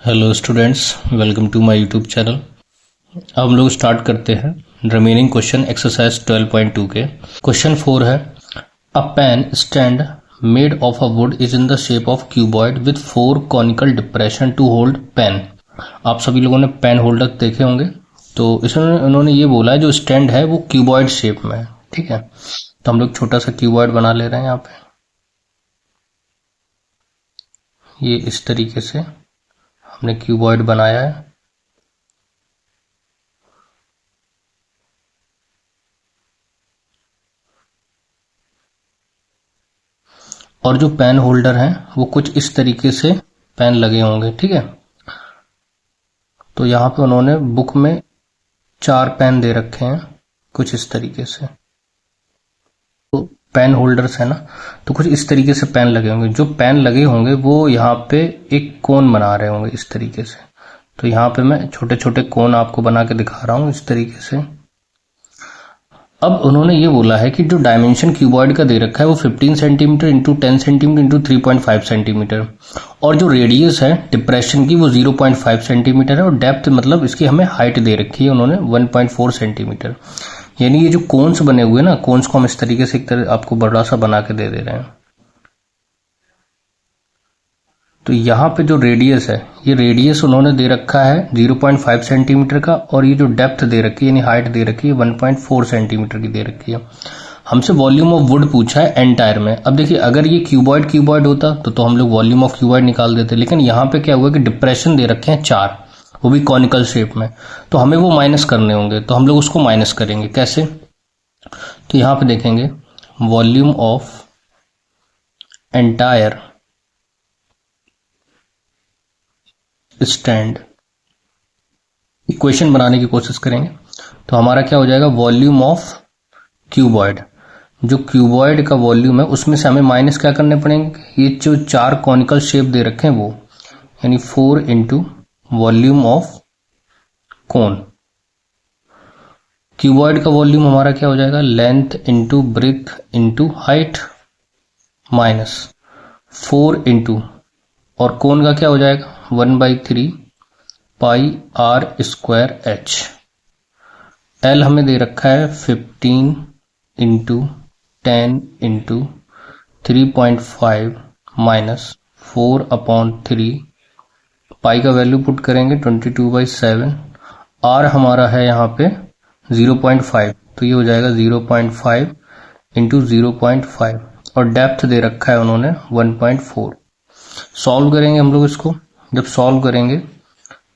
Hello students, welcome to my YouTube channel. अब हम लोग स्टार्ट करते हैं रिमेनिंग क्वेश्चन एक्सरसाइज 12.2 के। क्वेश्चन 4 है, a pen stand made of a wood is in the shape of cuboid with 4 conical depression to hold pen. आप सभी लोगों ने पेन होल्डर देखे होंगे, तो इसमें उन्होंने ये बोला है जो स्टैंड है वो क्यूबॉइड शेप में है। ठीक है, तो हम लोग छोटा सा क्यूबॉइड बना ले रहे हैं। यहाँ पे ये इस तरीके से हमने क्यूबॉइड बनाया है। और जो पेन होल्डर हैं वो कुछ इस तरीके से पेन लगे होंगे। ठीक है, तो यहाँ पे उन्होंने बुक में 4 पेन दे रखे हैं कुछ इस तरीके से। तो पेन होल्डर्स है ना, तो कुछ इस तरीके से पेन लगे होंगे। जो पेन लगे होंगे वो यहाँ पे एक कोन बना रहे होंगे इस तरीके से। तो यहाँ पे मैं छोटे छोटे कोन आपको बना के दिखा रहा हूँ इस तरीके से। अब उन्होंने ये बोला है कि जो डायमेंशन क्यूबॉइड का दे रखा है वो 15 centimetre into 10 centimetre into 3.5 centimetre, और जो रेडियस है डिप्रेशन की वो 0.5 सेंटीमीटर है, और डेप्थ मतलब इसकी हमें हाइट दे रखी है उन्होंने 1.4 सेंटीमीटर। यानी ये जो कोन्स बने हुए ना, कोन्स को हम इस तरीके से एक तरह आपको बड़ा सा बना के दे रहे हैं। तो यहाँ पे जो रेडियस है, ये रेडियस उन्होंने दे रखा है 0.5 सेंटीमीटर का, और ये जो डेप्थ दे रखी है यानी हाइट दे रखी है 1.4 सेंटीमीटर की दे रखी है। हमसे वॉल्यूम ऑफ वुड पूछा है एंटायर में। अब देखिए, अगर ये क्यूबॉइड होता तो हम लोग वॉल्यूम ऑफ क्यूबॉइड निकाल देते, लेकिन यहाँ पे क्या हुआ कि डिप्रेशन दे रखे हैं 4, वो भी कॉनिकल शेप में, तो हमें वो माइनस करने होंगे। तो हम लोग उसको माइनस करेंगे कैसे, तो यहाँ पे देखेंगे volume of entire stand, equation बनाने की कोशिश करेंगे। तो हमारा क्या हो जाएगा, वॉल्यूम ऑफ क्यूबॉइड, जो क्यूबॉइड का वॉल्यूम है उसमें से हमें माइनस क्या करने पड़ेंगे, ये जो 4 कॉनिकल शेप दे रखे हैं वो, यानी 4 into volume of cone. Cuboid का वॉल्यूम हमारा क्या हो जाएगा, length into breadth into height minus 4 into, और कोन का क्या हो जाएगा 1/3 पाई आर स्क्वायर एच। एल हमें दे रखा है 15 इंटू 10 इंटू 3.5 माइनस 4/3, पाई का वैल्यू पुट करेंगे 22/7। आर हमारा है यहाँ पे 0.5, तो ये हो जाएगा 0.5 इंटू 0.5, और डेप्थ दे रखा है उन्होंने 1.4। सॉल्व करेंगे हम लोग इसको। जब सॉल्व करेंगे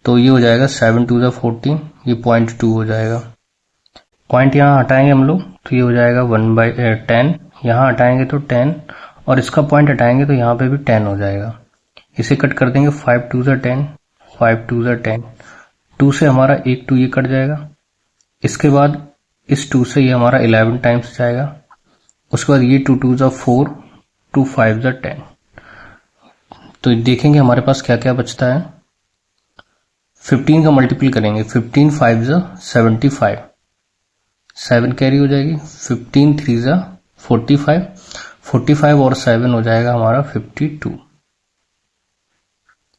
तो ये हो जाएगा 7 2 14, ये 0.2 हो जाएगा। पॉइंट यहाँ हटाएंगे हम लोग तो ये हो जाएगा 1/10, यहाँ हटाएंगे तो 10, और इसका पॉइंट हटाएंगे तो यहाँ पे भी 10 हो जाएगा। इसे कट कर देंगे 5 2 10, 5 2 10, 2 से हमारा एक 2 ये कट जाएगा। इसके बाद इस 2 से ये हमारा 11 टाइम्स जाएगा। उसके बाद ये 2 2 4, 2 5 10। तो देखेंगे हमारे पास क्या क्या बचता है। 15 का मल्टीपल करेंगे, 15 5 75, 7 कैरी हो जाएगी, 15 3 45, 45 और 7 हो जाएगा हमारा 52,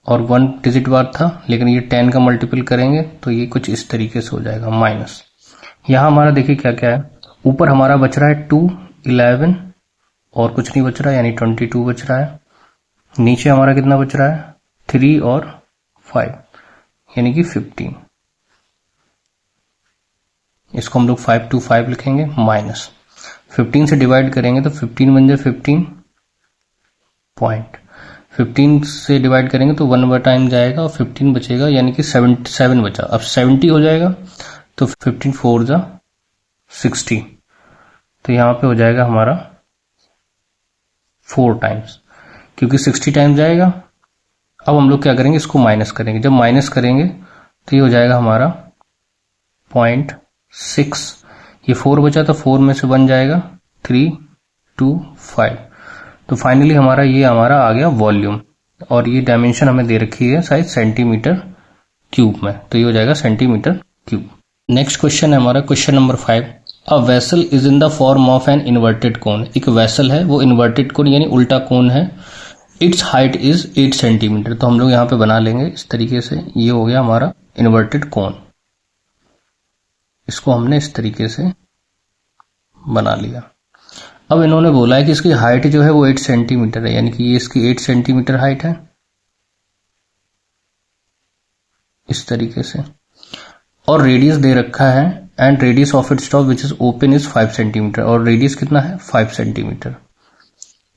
और 1 डिजिट बार था, लेकिन ये 10 का मल्टीपल करेंगे तो ये कुछ इस तरीके से हो जाएगा माइनस। यहाँ हमारा देखिए क्या क्या है, ऊपर हमारा बच रहा है 2 11 और कुछ नहीं बच रहा है, यानी 22 बच रहा है। नीचे हमारा कितना बच रहा है 3 और 5, यानी कि 15। इसको हम लोग 5 2 5 लिखेंगे माइनस 15 से डिवाइड करेंगे तो 15 बन जाए 15 पॉइंट, 15 से डिवाइड करेंगे तो 1 टाइम जाएगा और 15 बचेगा, यानी कि 7 बचा। अब 70 हो जाएगा तो 15 4 60, तो यहाँ पे हो जाएगा हमारा 4 टाइम्स, क्योंकि 60 टाइम्स जाएगा। अब हम लोग क्या करेंगे, इसको माइनस करेंगे। जब माइनस करेंगे तो ये हो जाएगा हमारा 0.6, ये 4 बचा तो 4 में से 1 जाएगा, 3 2 5। तो फाइनली हमारा ये हमारा आ गया वॉल्यूम, और ये डायमेंशन हमें दे रखी है शायद सेंटीमीटर क्यूब में, तो ये हो जाएगा सेंटीमीटर क्यूब। नेक्स्ट क्वेश्चन है हमारा question number 5, a vessel is in the form of an inverted कोन। एक वेसल है वो इन्वर्टेड कोन यानी उल्टा कोन है, इट्स हाइट इज 8 सेंटीमीटर। तो हम लोग यहाँ पे बना लेंगे इस तरीके से, ये हो गया हमारा इन्वर्टेड कोन। इसको हमने इस तरीके से बना लिया। अब इन्होंने बोला है कि इसकी हाइट जो है वो 8 सेंटीमीटर है, यानी कि ये इसकी 8 सेंटीमीटर हाइट है इस तरीके से, और रेडियस दे रखा है and radius of its top which is open is 5 centimetre, और रेडियस कितना है 5 centimetre.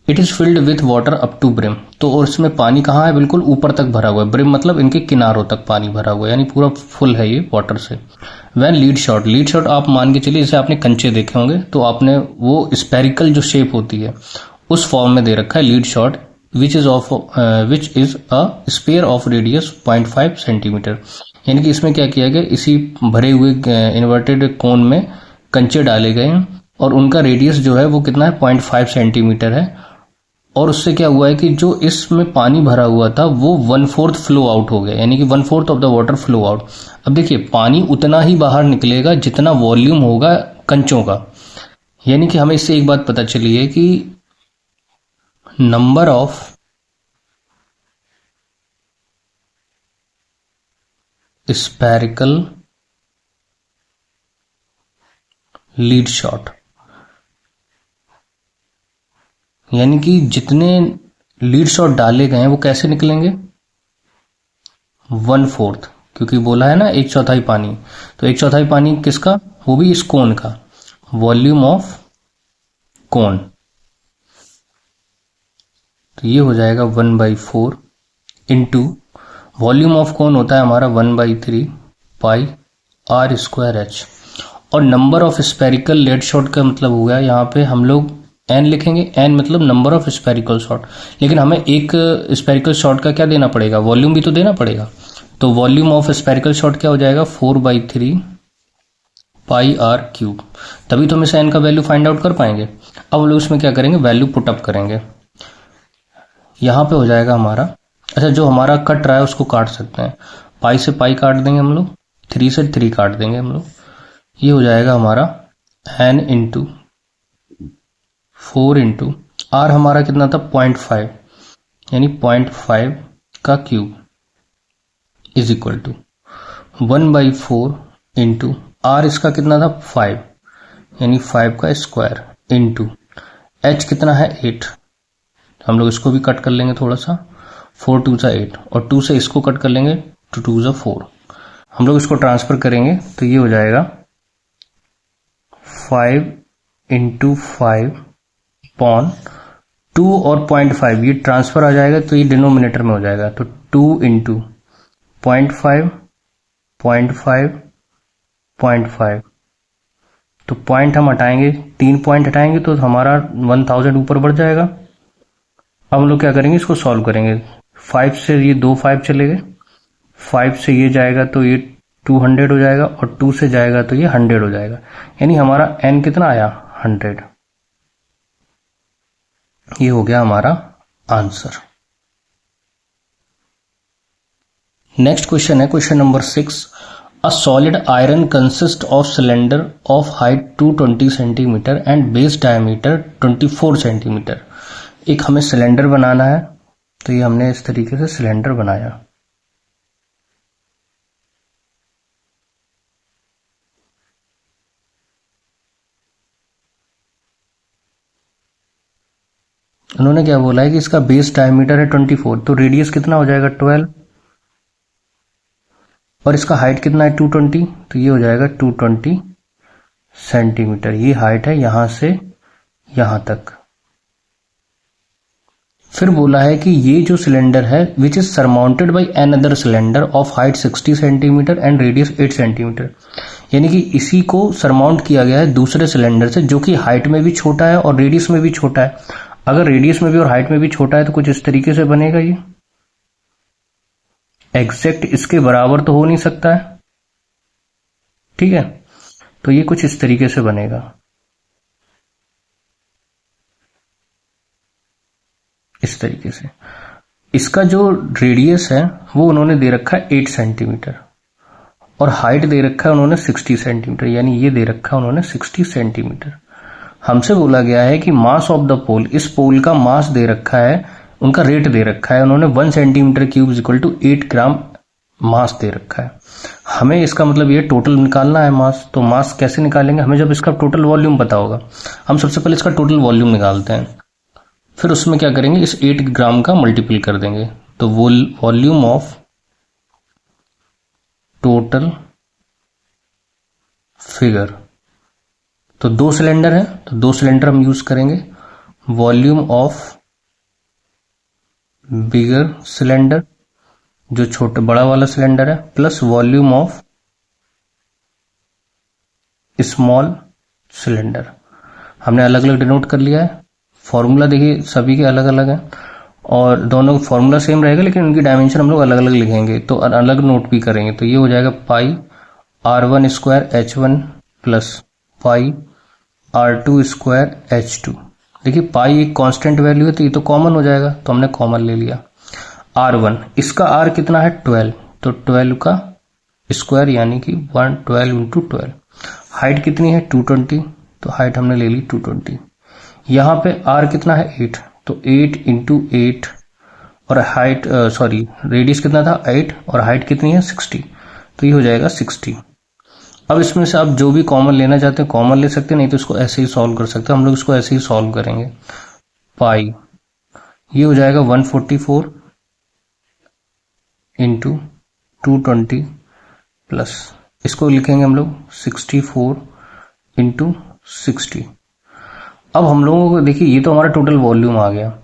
It is filled with water up to brim. तो और इसमें पानी कहाँ है, बिल्कुल ऊपर तक भरा हुआ है। ब्रिम मतलब इनके किनारों तक पानी भरा हुआ है, यानी पूरा फुल है ये वाटर से। वैन लीड शॉट आप मान के चलिए जैसे आपने कंचे देखे होंगे, तो आपने वो स्पेरिकल जो शेप होती है उस फॉर्म में दे रखा है lead shot which is a sphere of radius 0.5 centimetre. यानी कि इसमें क्या किया गया, इसी भरे हुए इन्वर्टेड कोन में कंचे डाले गए हैं और उनका रेडियस जो है वो कितना है 0.5 सेंटीमीटर है। और उससे क्या हुआ है कि जो इसमें पानी भरा हुआ था वो 1/4 फ्लो आउट हो गया, यानी कि 1/4 of the water flow out. अब देखिए पानी उतना ही बाहर निकलेगा जितना वॉल्यूम होगा कंचों का। यानी कि हमें इससे एक बात पता चली है कि number of spherical lead shot, यानी कि जितने लीड शॉट डाले गए हैं वो कैसे निकलेंगे 1/4, क्योंकि बोला है ना 1/4 पानी, तो 1/4 पानी किसका, वो भी इस कोन का, वॉल्यूम ऑफ कोन। तो ये हो जाएगा 1/4 इंटू वॉल्यूम ऑफ कोन होता है हमारा 1/3 पाई आर स्क्वायर एच। और number of spherical lead shot का मतलब हो गया, यहाँ पे हम लोग एन लिखेंगे, एन मतलब नंबर ऑफ स्पेरिकल शॉट, लेकिन हमें एक स्पेरिकल शॉट का क्या देना पड़ेगा, वॉल्यूम भी तो देना पड़ेगा। तो वॉल्यूम ऑफ स्पेरिकल शॉट क्या हो जाएगा 4/3 पाई आर क्यूब। तभी तो हम इस एन का वैल्यू फाइंड आउट कर पाएंगे। अब हम लोग इसमें क्या करेंगे, वैल्यू पुट अप करेंगे। यहाँ पे हो जाएगा हमारा, अच्छा जो हमारा कट रहा है उसको काट सकते हैं, पाई से पाई काट देंगे हम लोग, 3 से 3 काट देंगे हम लोग। ये हो जाएगा हमारा एन इंटू 4 इंटू आर हमारा कितना था 0.5, यानी 0.5 का cube is equal to 1/4 into r इसका कितना था 5, यानी 5 का स्क्वायर इंटू एच कितना है 8। हम लोग इसको भी कट कर लेंगे थोड़ा सा, 4 2 8, और 2 से इसको कट कर लेंगे, 2 2 4। हम लोग इसको ट्रांसफर करेंगे तो ये हो जाएगा 5 इंटू 5 पॉन 2 और 0.5, ये ट्रांसफर आ जाएगा तो ये डिनोमिनेटर में हो जाएगा। तो 2 इंटू 0.5 0.5 0.5, तो पॉइंट हम हटाएंगे, 3 पॉइंट हटाएंगे तो हमारा 1000 ऊपर बढ़ जाएगा। अब हम लोग क्या करेंगे, इसको सॉल्व करेंगे। 5 से ये 2 5 चले गए, 5 से ये जाएगा तो ये 200 हो जाएगा, और 2 से जाएगा तो ये 100 हो जाएगा, यानी हमारा n कितना आया 100। ये हो गया हमारा आंसर। नेक्स्ट क्वेश्चन है question number 6। A solid iron consist of cylinder of height 220 centimetre and base diameter 24 centimetre. एक हमें सिलेंडर बनाना है, तो ये हमने इस तरीके से सिलेंडर बनाया। उन्होंने क्या बोला है कि इसका बेस डायमीटर है 24, तो रेडियस कितना हो जाएगा 12, और इसका हाइट कितना है 220, तो ये हो जाएगा 220 सेंटीमीटर। ये हाइट है यहां से यहां तक। फिर बोला है कि ये जो सिलेंडर है which is surmounted by another cylinder of height 60 centimetre and radius 8 centimetre, यानी कि इसी को सरमाउंट किया गया है दूसरे सिलेंडर से जो कि हाइट में भी छोटा है और रेडियस में भी छोटा है। अगर रेडियस में भी और हाइट में भी छोटा है तो कुछ इस तरीके से बनेगा। ये एग्जैक्ट इसके बराबर तो हो नहीं सकता है, ठीक है, तो ये कुछ इस तरीके से बनेगा, इस तरीके से। इसका जो रेडियस है वो उन्होंने दे रखा है 8 सेंटीमीटर और हाइट दे रखा है उन्होंने 60 सेंटीमीटर, यानी ये दे रखा है उन्होंने 60 सेंटीमीटर। हमसे बोला गया है कि मास ऑफ द पोल, इस पोल का मास दे रखा है उनका रेट दे रखा है, उन्होंने 1 सेंटीमीटर क्यूब इक्वल टू 8 ग्राम मास दे रखा है। हमें इसका मतलब ये टोटल निकालना है मास। तो मास कैसे निकालेंगे, हमें जब इसका टोटल वॉल्यूम पता होगा, हम सबसे पहले इसका टोटल वॉल्यूम निकालते हैं, फिर उसमें क्या करेंगे, इस 8 ग्राम का मल्टीपल कर देंगे। तो वॉल्यूम ऑफ टोटल फिगर, तो 2 सिलेंडर है तो 2 सिलेंडर हम यूज करेंगे। वॉल्यूम ऑफ बिगर सिलेंडर, जो छोटा बड़ा वाला सिलेंडर है, plus volume of small cylinder. हमने अलग अलग डिनोट कर लिया है। फॉर्मूला देखिए सभी के अलग अलग है, और दोनों फॉर्मूला सेम रहेगा लेकिन उनकी डायमेंशन हम लोग अलग अलग लिखेंगे, तो अलग नोट भी करेंगे। तो ये हो जाएगा पाई r1 square h1 plus pi r2 square h2। देखिए पाई एक कांस्टेंट वैल्यू है तो ये तो कॉमन हो जाएगा, तो हमने कॉमन ले लिया। r1, इसका r कितना है 12, तो 12 का स्क्वायर यानी कि 112 इंटू 12। हाइट कितनी है 220, तो हाइट हमने ले ली 220। यहाँ पे r कितना है 8, तो 8 इंटू 8, और हाइट रेडियस कितना था 8, और हाइट कितनी है 60, तो ये हो जाएगा 60। अब इसमें से आप जो भी कॉमन लेना चाहते हैं कॉमन ले सकते हैं, नहीं तो इसको ऐसे ही सॉल्व कर सकते हैं। हम लोग इसको ऐसे ही सॉल्व करेंगे। पाई ये हो जाएगा 144 इंटू 220 प्लस इसको लिखेंगे हम लोग 64 इंटू 60। अब हम लोगों को देखिए ये तो हमारा टोटल वॉल्यूम आ गया।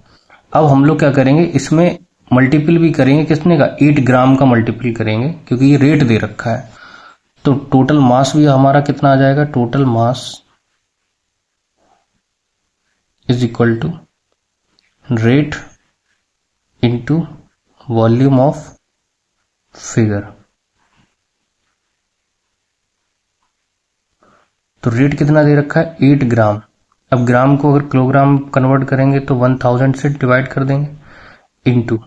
अब हम लोग क्या करेंगे, इसमें मल्टीपल भी करेंगे, किसने का 8 ग्राम का मल्टीपल करेंगे, क्योंकि ये रेट दे रखा है। तो टोटल मास भी हमारा कितना आ जाएगा, total mass is equal to rate into volume of figure. तो रेट कितना दे रखा है 8 ग्राम। अब ग्राम को अगर किलोग्राम कन्वर्ट करेंगे तो 1000 से डिवाइड कर देंगे, इंटू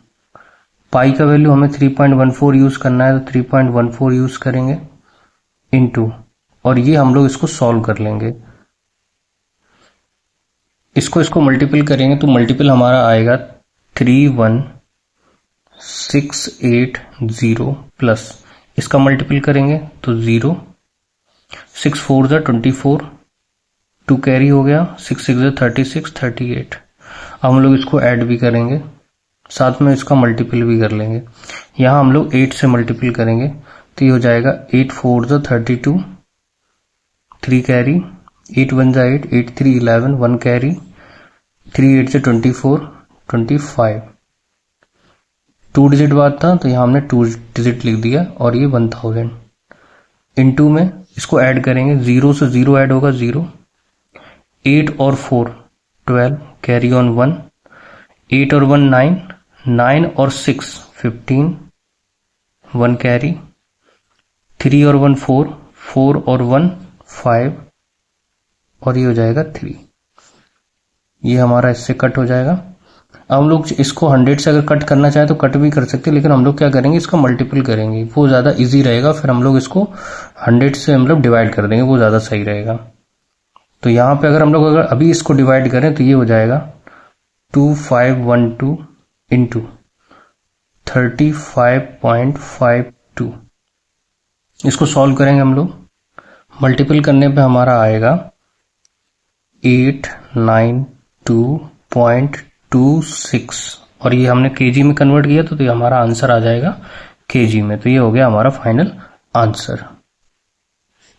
पाई का वैल्यू हमें 3.14 यूज करना है, तो 3.14 यूज करेंगे, इंटू, और ये हम लोग इसको सॉल्व कर लेंगे। इसको मल्टीपल करेंगे तो मल्टीपल हमारा आएगा 31680 प्लस इसका मल्टीपल करेंगे तो 0, 6 4 जा 24, 2 कैरी हो गया, 6 6 जा 36, 38। अब हम लोग इसको ऐड भी करेंगे, साथ में इसका मल्टीपल भी कर लेंगे। यहाँ हम लोग 8 से मल्टीपल करेंगे तो ये हो जाएगा 8 4 जा 32, 3 कैरी, 8 1 जा 8, 8 3 11, 1 कैरी, 3 8 से 24, 25। 2 डिजिट बाद था तो यहाँ हमने 2 डिजिट लिख दिया, और ये 1000 इनटू में इसको ऐड करेंगे, 0 से 0 ऐड होगा 0, 8 और 4 12, कैरी ऑन 1, 8 और 1 9, 9 और 6 15, 1 कैरी, 3 और 1 4, 4 और 1 5, और ये हो जाएगा 3। ये हमारा इससे कट हो जाएगा। अब हम लोग इसको 100 से अगर कट करना चाहे तो कट भी कर सकते हैं, लेकिन हम लोग क्या करेंगे, इसका मल्टीपल करेंगे, वो ज़्यादा इजी रहेगा। फिर हम लोग इसको 100 से मतलब डिवाइड कर देंगे, वो ज़्यादा सही रहेगा। तो यहाँ पे अगर हम लोग अगर अभी इसको डिवाइड करें तो ये हो जाएगा 2512 इंटू 35.52। इसको सॉल्व करेंगे हम लोग, मल्टीपल करने पे हमारा आएगा 892.26, और ये हमने केजी में कन्वर्ट किया तो ये हमारा आंसर आ जाएगा केजी में। तो ये हो गया हमारा फाइनल आंसर।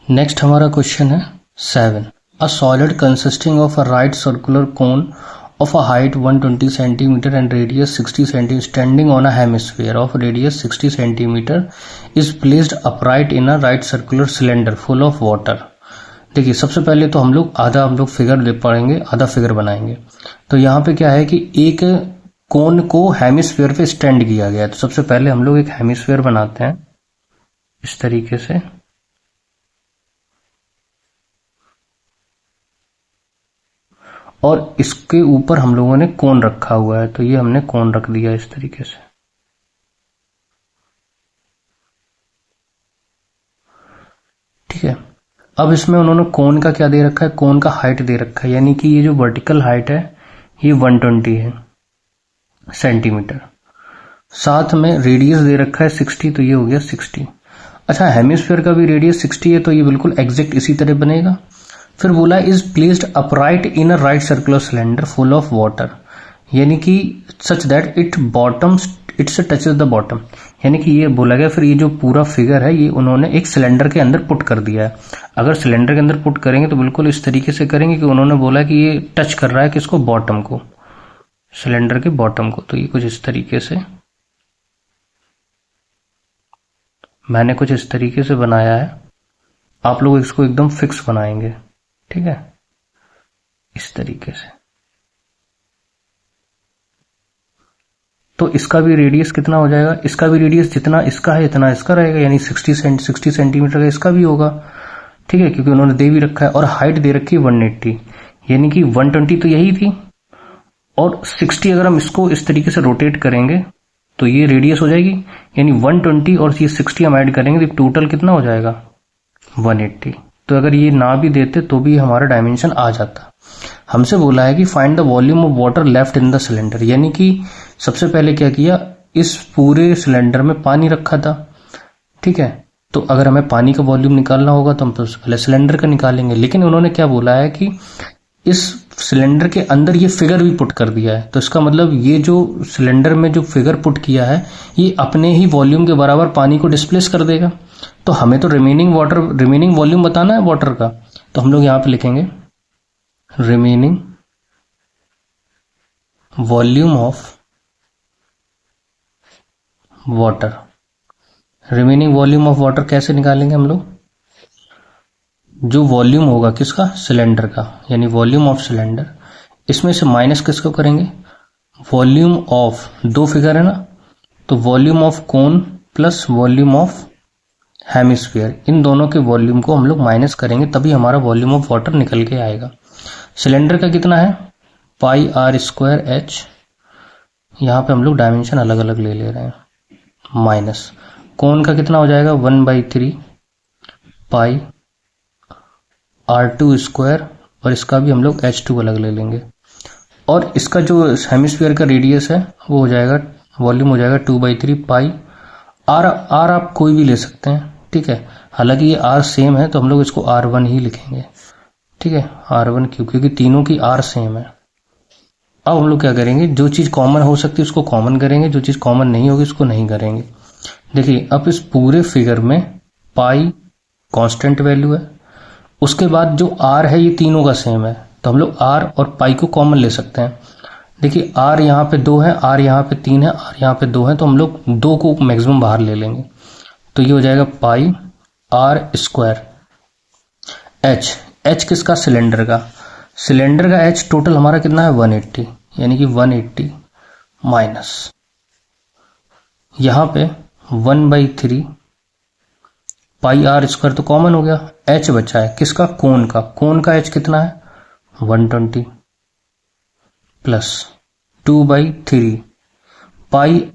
नेक्स्ट हमारा क्वेश्चन है 7। A solid consisting of a right circular cone of a height 120 cm and radius 60 cm standing on a hemisphere of radius 60 cm is placed upright in a right circular cylinder full of water। देखिए सबसे पहले तो हम लोग figure देख पाएंगे, आधा figure बनाएंगे। तो यहाँ पे क्या है कि एक कोन को हेमिस्फीयर पे स्टैंड किया गया है। तो सबसे पहले हम लोग एक हेमिस्फीयर बनाते हैं इस तरीके से, और इसके ऊपर हम लोगों ने कोन रखा हुआ है। तो ये हमने कोन रख दिया इस तरीके से, ठीक है। अब इसमें उन्होंने कोन का क्या दे रखा है, कोन का हाइट दे रखा है, यानी कि ये जो वर्टिकल हाइट है ये 120 है, सेंटीमीटर। साथ में रेडियस दे रखा है 60, तो ये हो गया 60। अच्छा, हेमिस्फीयर का भी रेडियस 60 है, तो ये बिल्कुल एग्जैक्ट इसी तरह बनेगा। फिर बोला is placed upright in a right circular cylinder full of water, यानी कि such that it's touches the bottom, यानी कि ये बोला गया। फिर ये जो पूरा फिगर है ये उन्होंने एक सिलेंडर के अंदर पुट कर दिया है। अगर सिलेंडर के अंदर पुट करेंगे तो बिल्कुल इस तरीके से करेंगे कि उन्होंने बोला कि ये टच कर रहा है किसको, बॉटम को, सिलेंडर के बॉटम को। तो ये कुछ इस तरीके से मैंने कुछ इस तरीके से बनाया है, आप लोग इसको एकदम फिक्स बनाएंगे, ठीक है, इस तरीके से। तो इसका भी रेडियस कितना हो जाएगा, इसका भी रेडियस जितना इसका है इतना इसका रहेगा, यानी 60 सेंटीमीटर का इसका भी होगा, ठीक है, क्योंकि उन्होंने दे भी रखा है। और हाइट दे रखी है 180, यानी कि 120 तो यही थी, और 60 अगर हम इसको इस तरीके से रोटेट करेंगे तो ये रेडियस हो जाएगी, यानी 120 और ये 60 हम ऐड करेंगे तो टोटल कितना हो जाएगा 180। तो अगर ये ना भी देते तो भी हमारा डायमेंशन आ जाता। हमसे बोला है कि find the volume of water left in the cylinder, यानी कि सबसे पहले क्या किया, इस पूरे सिलेंडर में पानी रखा था, ठीक है, तो अगर हमें पानी का वॉल्यूम निकालना होगा तो हम तो पहले सिलेंडर का निकालेंगे। लेकिन उन्होंने क्या बोला है कि इस सिलेंडर के अंदर ये फिगर भी पुट कर दिया है, तो इसका मतलब ये जो सिलेंडर में जो फिगर पुट किया है ये अपने ही वॉल्यूम के बराबर पानी को डिस्प्लेस कर देगा। तो हमें तो रिमेनिंग वॉल्यूम बताना है वाटर का, तो हम लोग यहां पे लिखेंगे remaining volume of water. Remaining volume of water कैसे निकालेंगे हम लोग, जो वॉल्यूम होगा किसका, सिलेंडर का, यानी वॉल्यूम ऑफ सिलेंडर, इसमें से माइनस किसको करेंगे, वॉल्यूम ऑफ, दो फिगर है ना, तो volume of cone plus volume of hemisphere, इन दोनों के वॉल्यूम को हम लोग माइनस करेंगे, तभी हमारा वॉल्यूम ऑफ वाटर निकल के आएगा। सिलेंडर का कितना है पाई आर स्क्वायर एच, यहां पे हम लोग डायमेंशन अलग अलग ले ले रहे हैं, माइनस कोन का कितना हो जाएगा 1/3 पाई R2 स्क्वायर, और इसका भी हम लोग H2 अलग ले लेंगे, और इसका जो हेमिस्फीयर का रेडियस है वो हो जाएगा, वॉल्यूम हो जाएगा 2/3 पाई R आप कोई भी ले सकते हैं, ठीक है, हालांकि ये R सेम है तो हम लोग इसको R1 ही लिखेंगे, ठीक है, R1 क्योंकि तीनों की R सेम है। अब हम लोग क्या करेंगे, जो चीज कॉमन हो सकती है उसको कॉमन करेंगे, जो चीज कॉमन नहीं होगी उसको नहीं करेंगे। देखिए अब इस पूरे फिगर में पाई कांस्टेंट वैल्यू है, उसके बाद जो R है ये तीनों का सेम है, तो हम लोग R और पाई को कॉमन ले सकते हैं। देखिए R यहाँ पे 2 है, R यहाँ पे 3 है, R यहाँ पे 2 है, तो हम लोग 2 को मैक्सिमम बाहर ले लेंगे, तो ये हो जाएगा पाई R स्क्वायर H किसका, सिलेंडर का, सिलेंडर का H टोटल हमारा कितना है 180, यानी कि 180 माइनस यहाँ पे 1/3 पाई आर स्क्वायर, तो कॉमन हो गया, H बचा है किसका, कोन का H कितना है 120 प्लस 2/3 पाई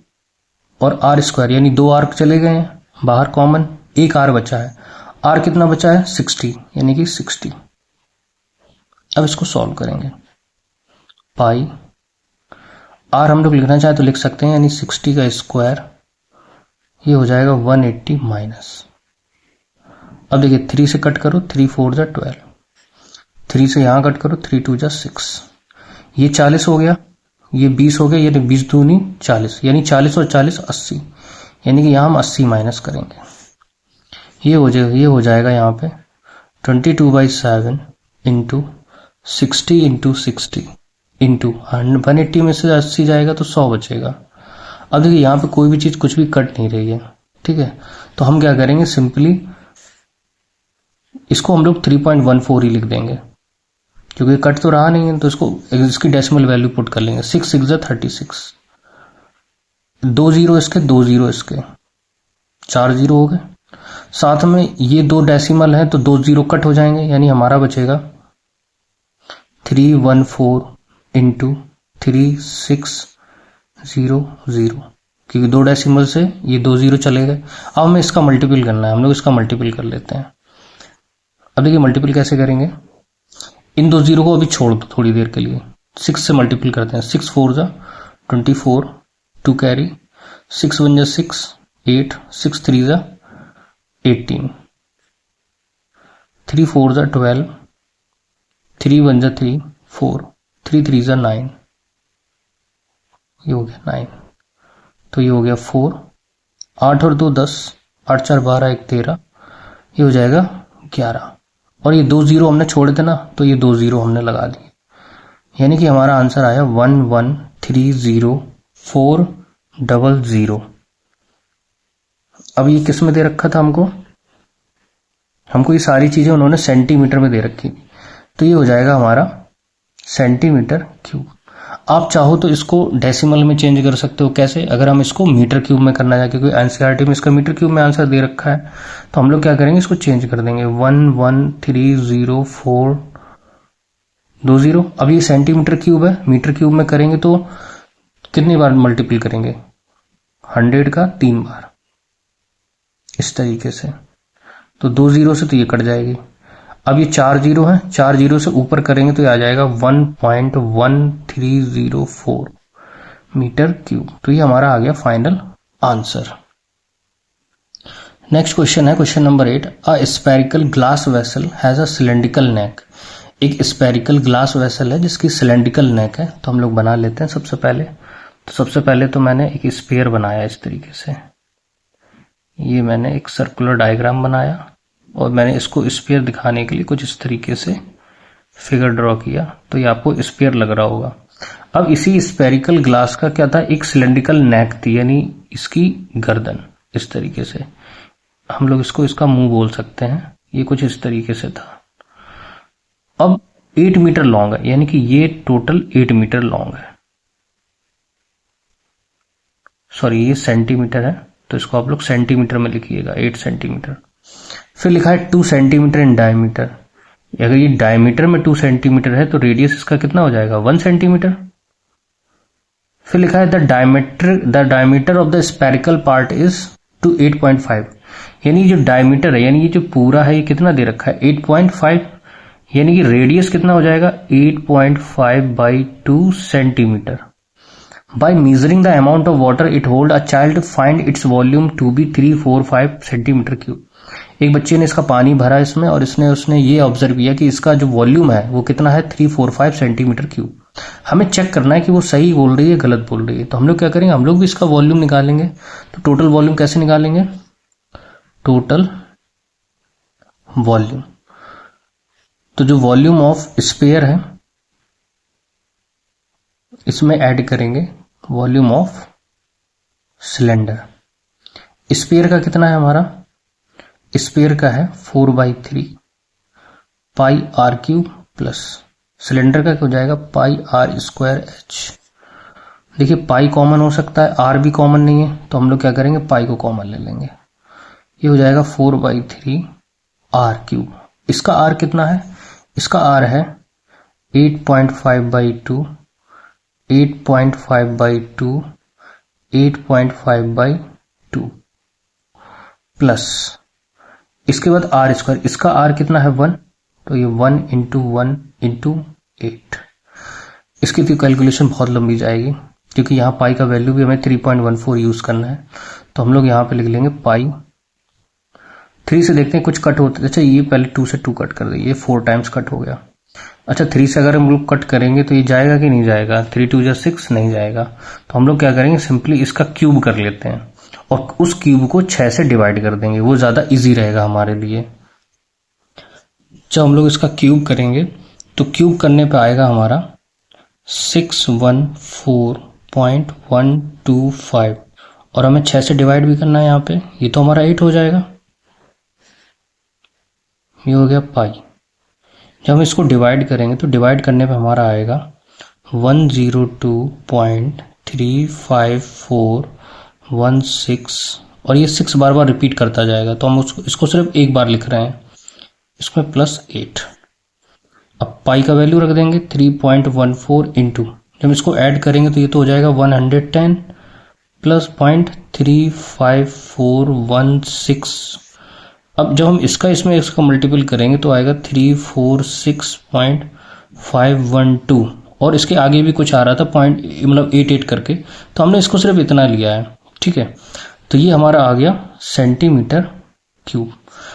और आर स्क्वायर, यानी 2 आर चले गए हैं बाहर कॉमन, एक आर बचा है, आर कितना बचा है 60, यानी कि 60। अब इसको सॉल्व करेंगे, पाई आर हम लोग लिखना चाहे तो लिख सकते हैं, यानी 60 का स्क्वायर, ये हो जाएगा 180 माइनस, अब देखिए 3 से कट करो, 3 4 जा 12, 3 से यहां कट करो, 3 2 जा 6, ये 40 हो गया, ये 20 हो गया, यानी 20 दूनी 40, यानी 40 और 40 80, यानी कि यहां हम 80 माइनस करेंगे, ये हो जाएगा यहाँ पे 22/7 इंटू 60 इंटू 60 इंटू 180 में से 80 जाएगा तो 100 बचेगा। अब देखिए यहाँ पे कोई भी चीज कुछ भी कट नहीं रही है, ठीक है, तो हम क्या करेंगे, सिंपली इसको हम लोग 3.14 ही लिख देंगे, क्योंकि कट तो रहा नहीं है, तो इसकी डेसिमल वैल्यू पुट कर लेंगे, 6 6 जा 36, 2 0 इसके, 2 0 इसके, 4 0 हो गए, साथ में ये 2 डेसिमल है तो 2 0 कट हो जाएंगे, यानी हमारा बचेगा 314 इंटू 3600, क्योंकि 2 डेसिमल से ये 2 0 चले गए। अब हमें इसका मल्टीपल करना है, हम लोग इसका मल्टीपल कर लेते हैं। अब देखिए मल्टीपल कैसे करेंगे, इन 2 0 को अभी छोड़ दो थोड़ी देर के लिए, 6 से मल्टीपल करते हैं, 6 4 जा 24, 2 कैरी, 6 1 जा 6, 8, 6 3 जा 18, 3 4 जा 12, 3 1 जा 3, 4, 3 3 जा 9, ये हो गया 9, तो ये हो गया 4, 8 और 2 10, 8 4 12, 1 13, ये हो जाएगा 11, और ये 2 0 हमने छोड़े थे ना, तो ये 2 0 हमने लगा दिए, यानी कि हमारा आंसर आया 1130400। अब ये किस में दे रखा था हमको ये सारी चीजें उन्होंने सेंटीमीटर में दे रखी, तो ये हो जाएगा हमारा सेंटीमीटर क्यूब। आप चाहो तो इसको डेसिमल में चेंज कर सकते हो। कैसे? अगर हम इसको मीटर क्यूब में करना चाहे, क्योंकि एनसीईआरटी में इसका मीटर क्यूब में आंसर दे रखा है, तो हम लोग क्या करेंगे, इसको चेंज कर देंगे 1130420। अब ये सेंटीमीटर क्यूब है, मीटर क्यूब में करेंगे तो कितनी बार मल्टीपल करेंगे, 100 का 3 बार, इस तरीके से। तो 2 0 से तो ये कट जाएगी। अब ये 4 0 है, 4 0 से ऊपर करेंगे तो ये आ जाएगा 1.1304 मीटर क्यूब। तो ये हमारा आ गया फाइनल आंसर। नेक्स्ट क्वेश्चन है question number 8। A spherical glass vessel has a cylindrical neck. एक स्फेरिकल ग्लास वेसल है जिसकी सिलेंड्रिकल नेक है। तो हम लोग बना लेते हैं सबसे पहले। तो सबसे पहले तो मैंने एक स्फीयर बनाया इस तरीके से, ये मैंने एक सर्कुलर डायग्राम बनाया और मैंने इसको स्फीयर दिखाने के लिए कुछ इस तरीके से फिगर ड्रॉ किया। तो ये आपको स्फीयर लग रहा होगा। अब इसी स्फेरिकल ग्लास का क्या था, एक सिलेंड्रिकल नेक थी, यानी इसकी गर्दन इस तरीके से, हम लोग इसको इसका मुंह बोल सकते हैं। ये कुछ इस तरीके से था। अब 8 मीटर लॉन्ग है, यानी कि ये टोटल 8 मीटर लॉन्ग है। सॉरी, ये सेंटीमीटर है, तो इसको आप लोग सेंटीमीटर में लिखिएगा, 8 सेंटीमीटर। फिर लिखा है 2 सेंटीमीटर इन डायमीटर। अगर ये डायमीटर में 2 सेंटीमीटर है तो रेडियस इसका कितना हो जाएगा, 1 सेंटीमीटर। फिर लिखा है the diameter of the spherical part is two 8.5, यानी जो डायमीटर है, यानी ये जो पूरा है, ये कितना दे रखा है, 8.5, यानी कि रेडियस कितना हो जाएगा, 8.5/2 centimetre. By measuring the amount of water it hold, a child find its volume to be 345 centimetre cube. एक बच्चे ने इसका पानी भरा इसमें और उसने ये ऑब्जर्व किया कि इसका जो वॉल्यूम है वो कितना है, 345 सेंटीमीटर क्यूब। हमें चेक करना है कि वो सही बोल रही है गलत बोल रही है। तो हम लोग क्या करेंगे, हम लोग भी इसका वॉल्यूम निकालेंगे। तो टोटल वॉल्यूम कैसे निकालेंगे, टोटल वॉल्यूम, तो जो वॉल्यूम ऑफ स्फीयर है इसमें ऐड करेंगे वॉल्यूम ऑफ सिलेंडर। स्फीयर का कितना है हमारा, स्फीयर का है 4/3 पाई आर क्यूब प्लस सिलेंडर का क्या हो जाएगा, पाई आर स्क्वायर एच। देखिए पाई कॉमन हो सकता है, आर भी कॉमन नहीं है, तो हम लोग क्या करेंगे, पाई को कॉमन ले लेंगे। ये हो जाएगा 4/3 आर क्यूब। इसका आर कितना है, इसका आर है 8.5/2, 8.5/2, 8.5/2 प्लस इसके बाद आर स्क्वायर, इसका आर कितना है 1, तो ये 1 × 1 × 8। इसकी तो कैलकुलेशन बहुत लंबी जाएगी क्योंकि यहाँ पाई का वैल्यू भी हमें 3.14 यूज करना है। तो हम लोग यहाँ पे लिख लेंगे पाई। 3 से देखते हैं कुछ कट होता है। अच्छा, ये पहले 2 से 2 कट कर दे, ये 4 टाइम्स कट हो गया। अच्छा, 3 से अगर हम लोग कट करेंगे तो ये जाएगा कि नहीं जाएगा, 3 2 जा 6 नहीं जाएगा। तो हम लोग क्या करेंगे, सिंपली इसका क्यूब कर लेते हैं और उस क्यूब को 6 से डिवाइड कर देंगे, वो ज्यादा इजी रहेगा हमारे लिए। जब हम लोग इसका क्यूब करेंगे तो क्यूब करने पे आएगा हमारा 614.125 और हमें 6 से डिवाइड भी करना है यहाँ पे, ये तो हमारा 8 हो जाएगा। ये हो गया पाई। जब हम इसको डिवाइड करेंगे तो डिवाइड करने पे हमारा आएगा 102.35416 और ये 6 बार बार रिपीट करता जाएगा। तो हम इसको सिर्फ एक बार लिख रहे हैं, इसमें +8। अब पाई का वैल्यू रख देंगे 3.14 इंटू, जब इसको ऐड करेंगे तो ये तो हो जाएगा 110 प्लस 0.35416। अब जब हम इसमें इसका मल्टीपल करेंगे तो आएगा 346.512 और इसके आगे भी कुछ आ रहा था पॉइंट मतलब 88 करके, तो हमने इसको सिर्फ इतना लिया है, ठीक है। तो ये हमारा आ गया सेंटीमीटर क्यूब।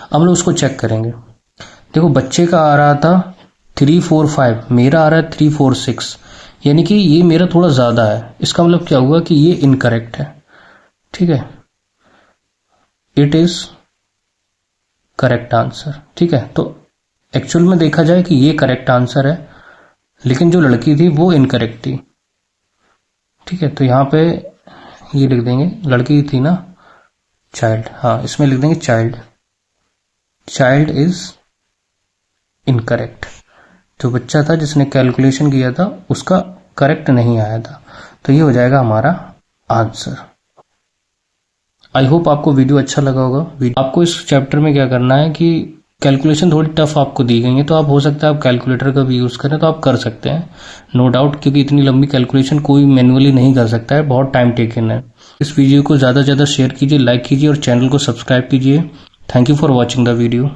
अब हम उसको चेक करेंगे। देखो बच्चे का आ रहा था 345, मेरा आ रहा है 346, यानी कि ये मेरा थोड़ा ज़्यादा है। इसका मतलब क्या हुआ कि ये इनकरेक्ट है, ठीक है, इट इज़ करेक्ट आंसर, ठीक है। तो एक्चुअल में देखा जाए कि ये करेक्ट आंसर है, लेकिन जो लड़की थी वो इनकरेक्ट थी, ठीक है। तो यहाँ पे ये लिख देंगे, लड़की थी ना, चाइल्ड, हाँ इसमें लिख देंगे चाइल्ड, चाइल्ड इज इनकरेक्ट। जो बच्चा था जिसने कैलकुलेशन किया था उसका करेक्ट नहीं आया था, तो ये हो जाएगा हमारा आंसर। आई होप आपको वीडियो अच्छा लगा होगा। आपको इस चैप्टर में क्या करना है कि कैलकुलेशन थोड़ी टफ आपको दी गई है, तो आप हो सकता है आप कैलकुलेटर का भी यूज़ करें तो आप कर सकते हैं, नो डाउट, क्योंकि इतनी लंबी कैलकुलेशन कोई मैन्युअली नहीं कर सकता है, बहुत टाइम टेकन है। इस वीडियो को ज़्यादा से ज़्यादा शेयर कीजिए, लाइक कीजिए और चैनल को सब्सक्राइब कीजिए। Thank you for watching the video.